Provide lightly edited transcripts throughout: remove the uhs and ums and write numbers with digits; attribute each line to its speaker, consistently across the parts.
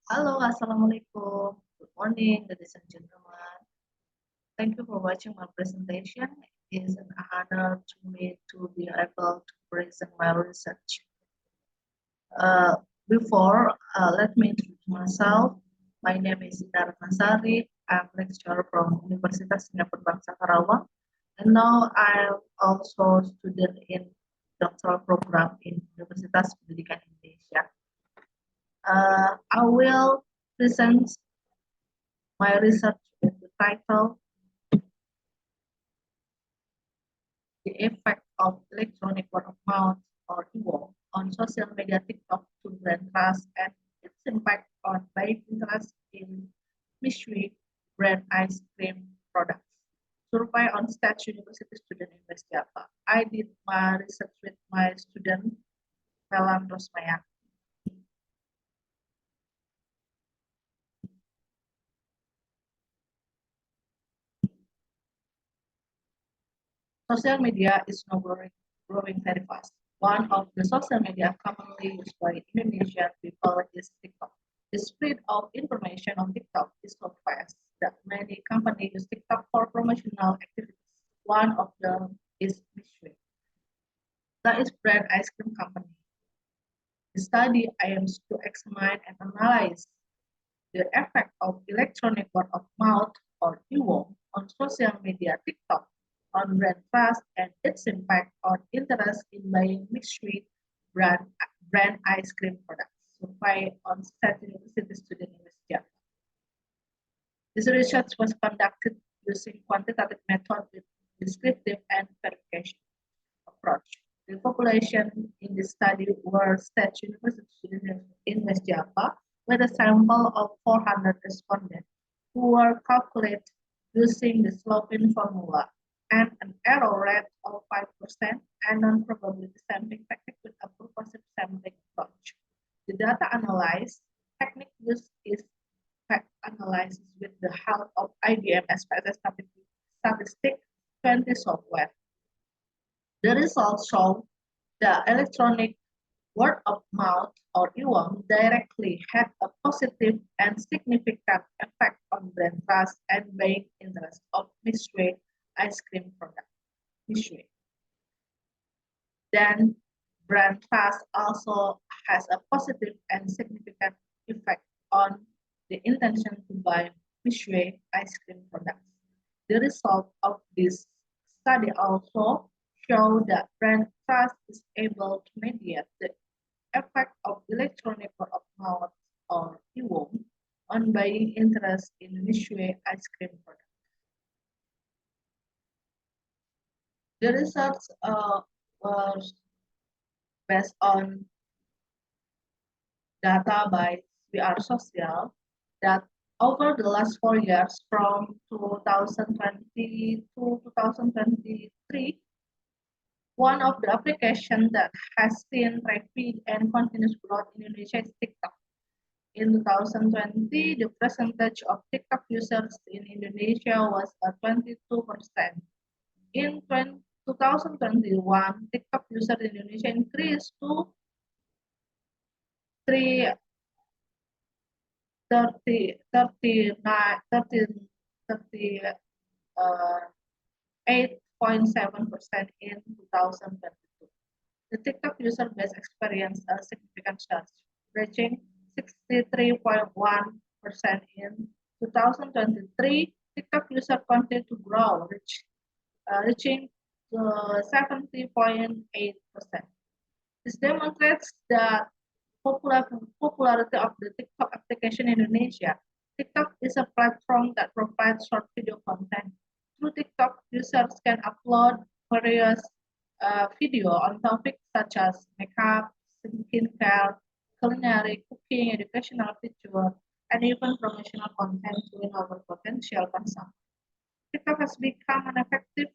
Speaker 1: Hello, Assalamualaikum. Good morning, ladies and gentlemen. Thank you for watching my presentation. It is an honor to me to be able to present my research. Uh, Let me introduce myself. My name is Indar Nasari. I'm lecturer from Universitas Singapura Bangsa Karawang, and now I'm also student in doctoral program in Universitas Pendidikan Indonesia. I will present my research with the title The Effect of Electronic Word of Mouth or EWO on Social Media TikTok to Brand Trust and its impact on buying interest in Michelin brand ice cream products. Survey on State University student in West Java. I did my research with my student Melan Rosmaya. Social media is now growing very fast. One of the social media commonly used by Indonesian people is TikTok. The spread of information on TikTok is so fast that many companies use TikTok for promotional activities. One of them is Michelin. That is brand ice cream company. The study aims to examine and analyze the effect of electronic word of mouth or EWO on social media TikTok, on brand trust, and its impact on interest in buying mixed-sweet brand ice cream products. Survey on State University student in West Java. This research was conducted using quantitative method with descriptive and verification approach. The population in this study were State University students in West Java with a sample of 400 respondents who were calculated using the sloping formula and an error rate of 5% and non-probability sampling technique with a purposive sampling approach. The data analysis technique used is fact analysis with the help of IBM SPSS Statistic 20 software. The results show the electronic word of mouth or EWOM directly had a positive and significant effect on brand trust and buying interest of Michelin ice cream product. Michelin. Then brand trust also has a positive and significant effect on the intention to buy Michelin ice cream products. The result of this study also show that brand trust is able to mediate the effect of electronic word of mouth or EWOM on buying interest in Michelin ice cream products. The results was based on data by VR Social that over the last 4 years, from 2020 to 2023, one of the applications that has seen rapid and continuous growth in Indonesia is TikTok. In 2020, the percentage of TikTok users in Indonesia was 22%. In 2021, TikTok users in Indonesia increased to 3 30, 39, 13, 8.7% in 2022. The TikTok user base experienced a significant surge, reaching 63.1% in 2023. TikTok user continued to grow, reaching 70.8%. This demonstrates the popularity of the TikTok application in Indonesia. TikTok is a platform that provides short video content. Through TikTok, users can upload various video on topics such as makeup, skincare, culinary, cooking, educational feature, and even promotional content to our potential consumers. TikTok has become an effective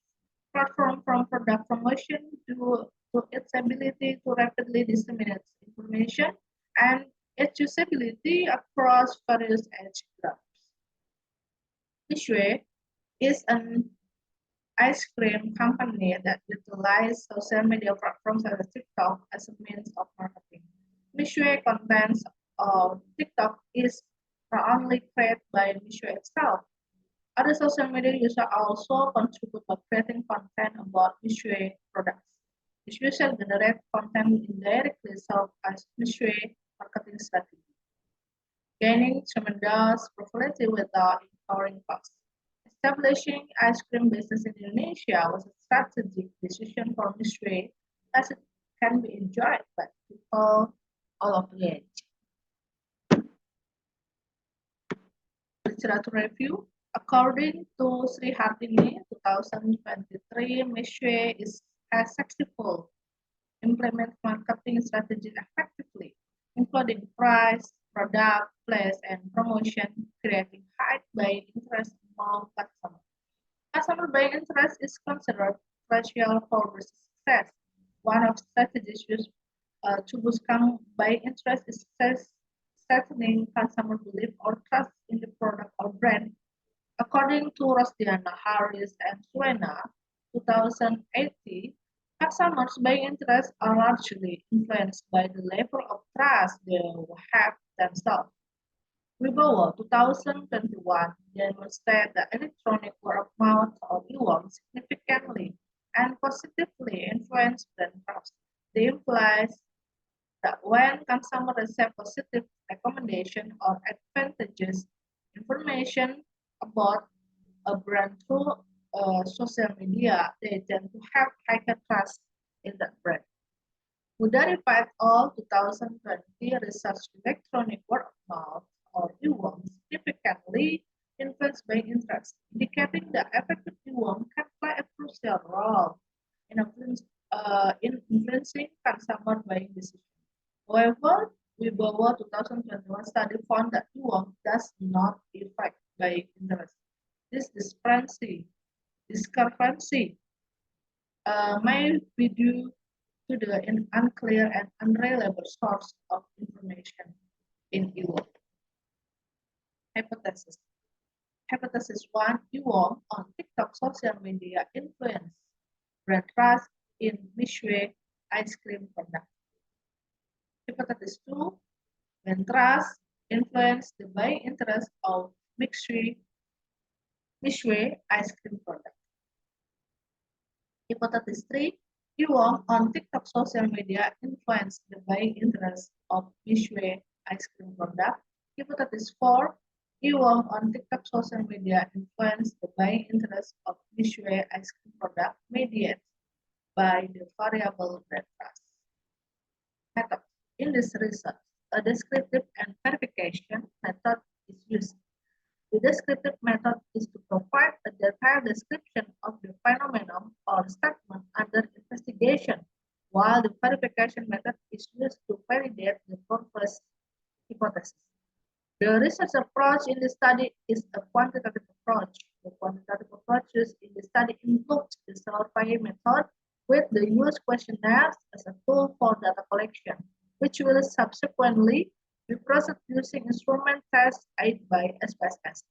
Speaker 1: platform from product promotion to its ability to rapidly disseminate information and its usability across various age groups. Michelin is an ice cream company that utilizes social media platforms such as TikTok as a means of marketing. Michelin contains of TikTok is not only created by Mishu itself. Other social media users also contribute by creating content about Mishu products. This user generate content indirectly serve as Mishu marketing strategy, gaining tremendous popularity without incurring costs. Establishing ice cream business in Indonesia was a strategic decision for Mishu as it can be enjoyed by people all of the age. Literature review. According to Sri Hartini, 2023, Mishu has successful implement marketing strategies effectively, including price, product, place, and promotion, creating high buying interest among customers. Customer buying interest is considered crucial for the success. One of the strategies used to boost buying interest is strengthening consumer belief or trust in the product or brand. According to Rosdiana Harris and Suena, 2018, customers' buying interests are largely influenced by the level of trust they have themselves. Wibowo 2021 demonstrated that electronic word of mouth or e significantly and positively influence brand trust. This implies that when consumers receive positive recommendation or advantageous information about a brand through social media, they tend to have higher trust in that brand. Udari et al. 2020 research electronic word of mouth or e-worm significantly influenced by interest, indicating that effective e-worm can play a crucial role in influencing consumer buying decisions. However, Wibowo 2021 study found that e-worm does not affect buying interest. This discrepancy may be due to the unclear and unreliable source of information in e-worm. Hypothesis. Hypothesis 1, e-worm on TikTok social media influence brand trust in Mishu ice cream product. Hypothesis 2, when trust influence the buying interest of Mishu ice cream product. Hypothesis 3, e-worm on TikTok social media influence the buying interest of Mishu ice cream product. Hypothesis 4, e-worm on TikTok social media influence the buying interest of Mishu ice cream product mediated by the variable brand trust. Method. In this research, a descriptive and verification method is used. The descriptive method is to provide a detailed description of the phenomenon or statement under investigation, while the verification method is used to validate the proposed hypothesis. The research approach in the study is a quantitative approach. The quantitative approach used in the study includes the survey method with the use questionnaires as a tool for data collection, which will subsequently be processed using instrument tests aided by Icebef.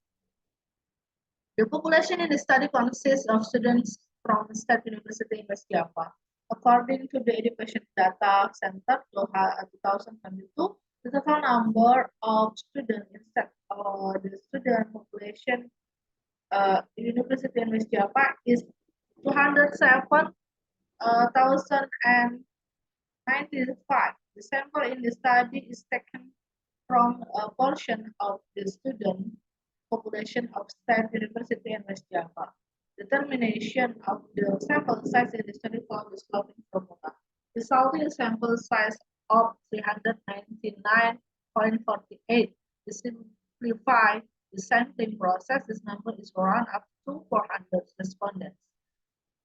Speaker 1: The population in the study consists of students from the State University in West Java. According to the Education Data Center 2022, the total number of students in the student population University in West Java is 207,095. The sample in the study is taken from a portion of the student population of State University in West Java. Determination of the sample size in the study following the sloping formula. Resulting sample size of 399.48. To simplify the sampling process, this number is round up to 400 respondents.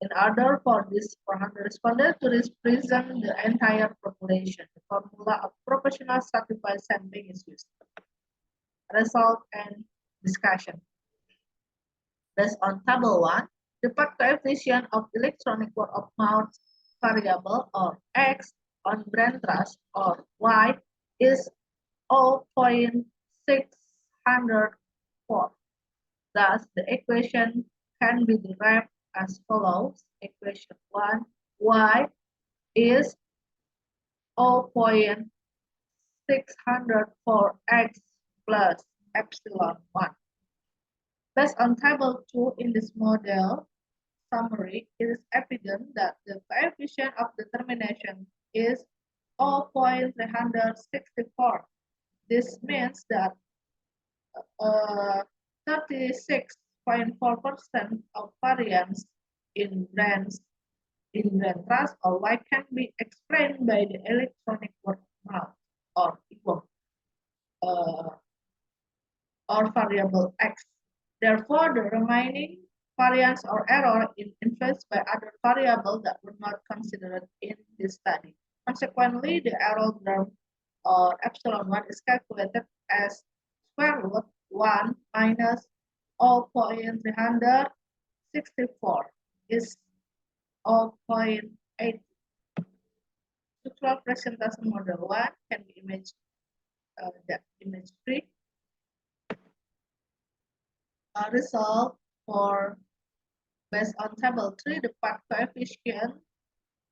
Speaker 1: In order for these 400 respondents to represent the entire population, the formula of proportional stratified sampling is used. Result and discussion. Based on table 1, the part coefficient of electronic word of mouth variable or X on brand trust or Y is 0.604. Thus, the equation can be derived as follows. Equation 1, Y is 600 for x plus epsilon 1. Based on table 2 in this model summary, it is evident that the coefficient of determination is 0.364. This means that 36.4% of variance in brands in brand trust or Y can be explained by the electronic word mouth or equal or variable x. Therefore, the remaining variance or error is influenced by other variables that were not considered in this study. Consequently, the error term or epsilon 1 is calculated as square root 1 minus 0.364 is 0.8. Structural presentation model 1 can be image the image 3. A result for based on table 3, the path coefficient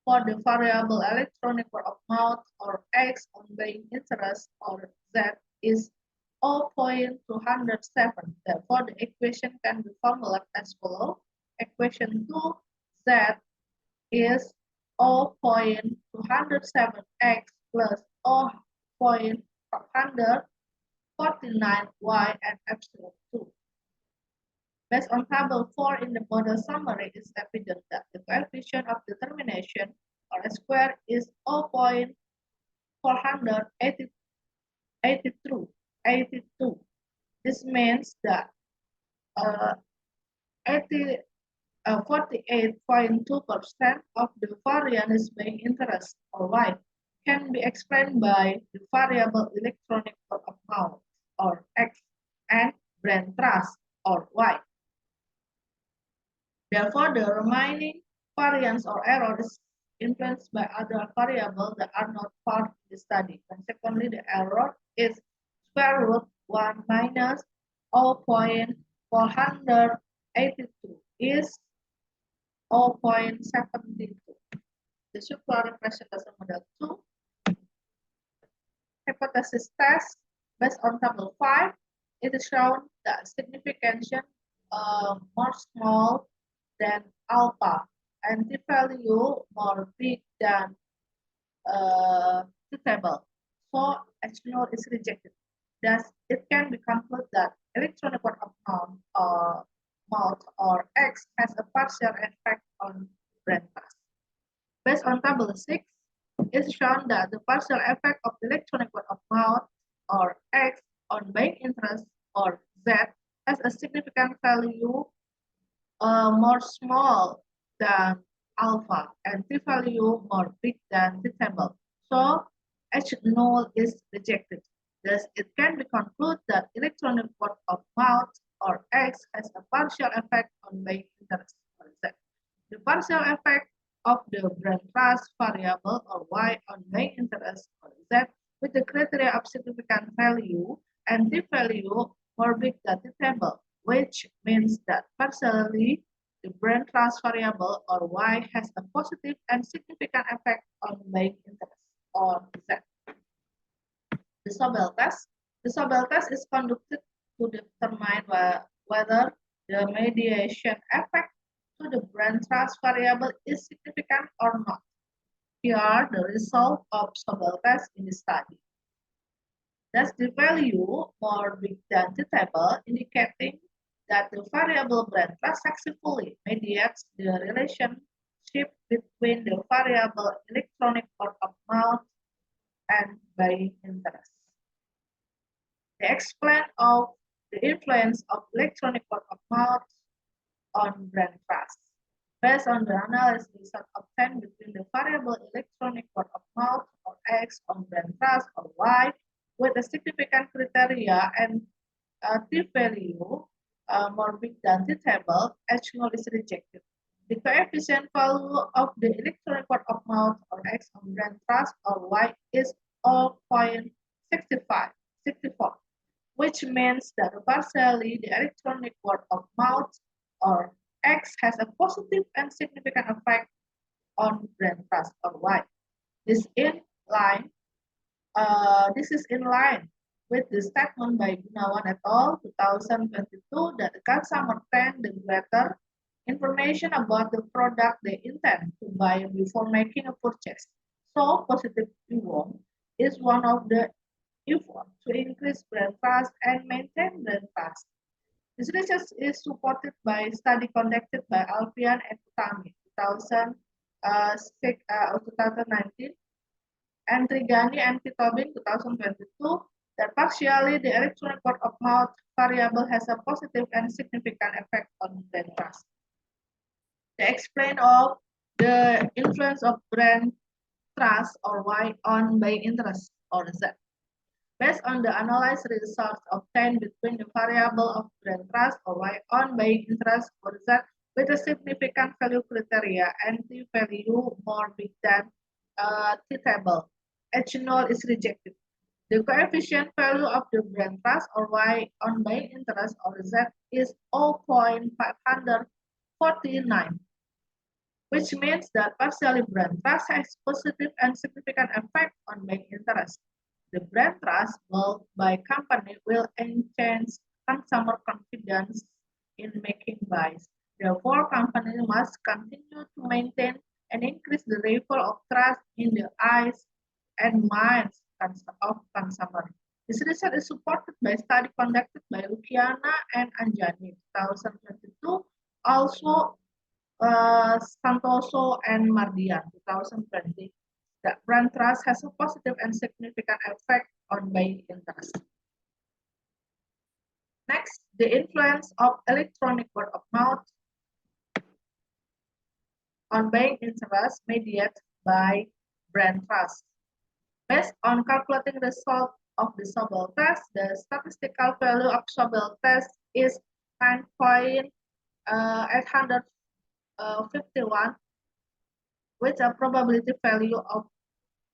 Speaker 1: for the variable electronic word of mouth or x on being interest or z is 0.207. Therefore, the equation can be formulated as follows. Equation 2, z is 0.207x plus 0.149y and epsilon 2. Based on table 4 in the model summary, it is evident that the coefficient of determination or a square is 0.482. This means that 48.2% of the variance being interest or y can be explained by the variable electronic word of mouth or x and brand trust or y. Therefore, the remaining variance or error is influenced by other variables that are not part of the study. Consequently, the error is square root 1 minus 0.482 is 0.72. The structural representation model 2. Hypothesis test based on table 5. It is shown that significance more small than alpha and the value more big than the table. So H0 is rejected. Thus, it can be concluded that electronic word of mouth or X has a partial effect on brand trust. Based on table 6, it's shown that the partial effect of electronic word of mouth or X on buying interest or Z has a significant value more small than alpha and p-value more big than the table. So H0 is rejected. Thus, it can be concluded that electronic word of mouth or X has a partial effect on buying interest or Z. The partial effect of the brand trust variable or Y on buying interest or Z with the criteria of significant value and p-value more big than the table, which means that partially the brand trust variable or Y has a positive and significant effect on buying interest or Z. The Sobel test. The Sobel test is conducted to determine whether the mediation effect to the brand trust variable is significant or not. Here are the results of Sobel test in the study. Thus, the value more big than the table, indicating that the variable brand trust successfully mediates the relationship between the variable electronic word of mouth and buying interest. They explain of the influence of electronic word of mouth on brand trust. Based on the analysis result obtained between the variable electronic word of mouth or X on brand trust or Y with a significant criteria and p-value more big than the table, H0 is rejected. The coefficient value of the electronic word of mouth or X on brand trust or Y is 0.64, which means that partially the electronic word of mouth or X has a positive and significant effect on brand trust or Y. This in line This is in line with the statement by Gunawan et al. 2022 that the consumer tend the greater information about the product they intend to buy before making a purchase. So positive reward is one of the efforts to increase brand trust and maintain brand trust. This research is supported by a study conducted by Alfian and Utami 2019 and Trigani and Titobin 2022 that partially the electronic word of mouth variable has a positive and significant effect on brand trust. They explain of the influence of brand trust or Y on buying interest or Z. Based on the analyzed results obtained between the variable of brand trust or Y on buying interest or Z with a significant value criteria and the value more big than T-table. H0 is rejected. The coefficient value of the brand trust or Y on buying interest or Z is 0.549, which means that partially brand trust has positive and significant effect on buying interest. The brand trust built by company will enhance consumer confidence in making buys. Therefore, companies must continue to maintain and increase the level of trust in the eyes and minds of consumers. This research is supported by a study conducted by Luciana and Anjani 2022, also Santoso and Mardian 2020. That brand trust has a positive and significant effect on buying interest. Next, the influence of electronic word of mouth on buying interest mediated by brand trust. Based on calculating the result of the Sobel test, the statistical value of Sobel test is 9.851 with a probability value of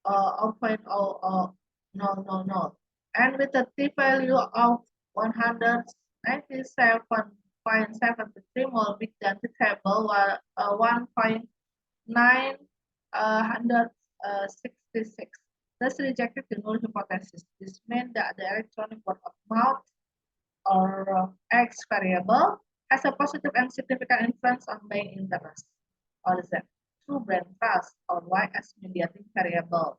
Speaker 1: 0.000 and with a t-value of 197.73 more big than the table 1.966. Thus rejected the null hypothesis. This means that the electronic word of mouth or X variable has a positive and significant influence on buying interest or Z through brand trust or Y as mediating variable.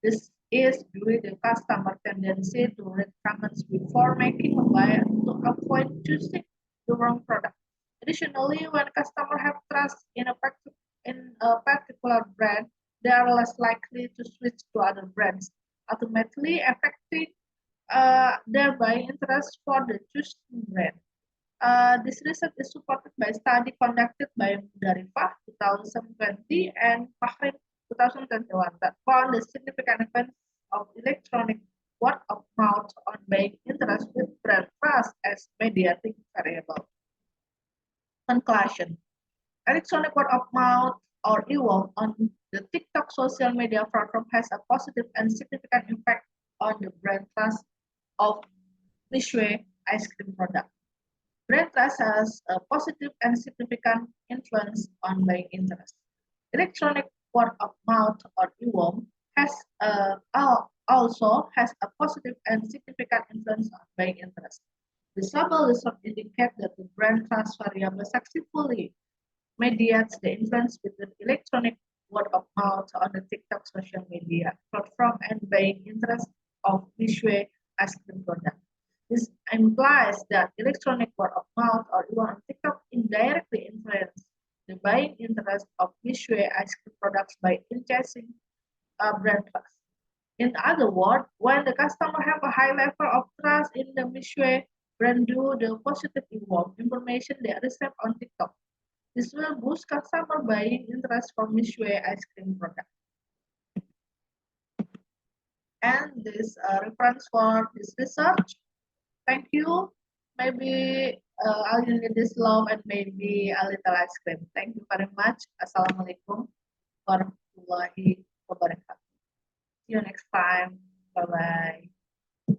Speaker 1: This is due to the customer tendency to read comments before making a buy to avoid choosing the wrong product. Additionally, when customers have trust in a particular brand, they are less likely to switch to other brands, ultimately affecting their buying interest for the chosen brand. This research is supported by a study conducted by Mudarifah 2020 and Fahrin 2021 that found the significant effect of electronic word of mouth on buying interest with brand trust as mediating variable. Conclusion. Electronic word of mouth or EWOM on the TikTok social media platform has a positive and significant impact on the brand trust of Nishwe ice cream product. Brand trust has a positive and significant influence on buying interest. Electronic word of mouth or EWOM has also has a positive and significant influence on buying interest. The Sobel result indicates that the brand trust variable successfully mediates the influence between electronic word of mouth on the TikTok social media platform and buying interest of Nishwe ice cream product. This implies that electronic word of mouth or even on TikTok indirectly influence the buying interest of Nishwe ice cream products by enhancing brand trust. In other words, when the customer have a high level of trust in the Nishwe brand due the positive information they receive on TikTok, this will boost customer buying interest for Nishwe ice cream product. And this reference for this research. Thank you. Maybe I'll need this love and maybe a little ice cream. Thank you very much. Assalamualaikum warahmatullahi wabarakatuh. See you next time. Bye-bye.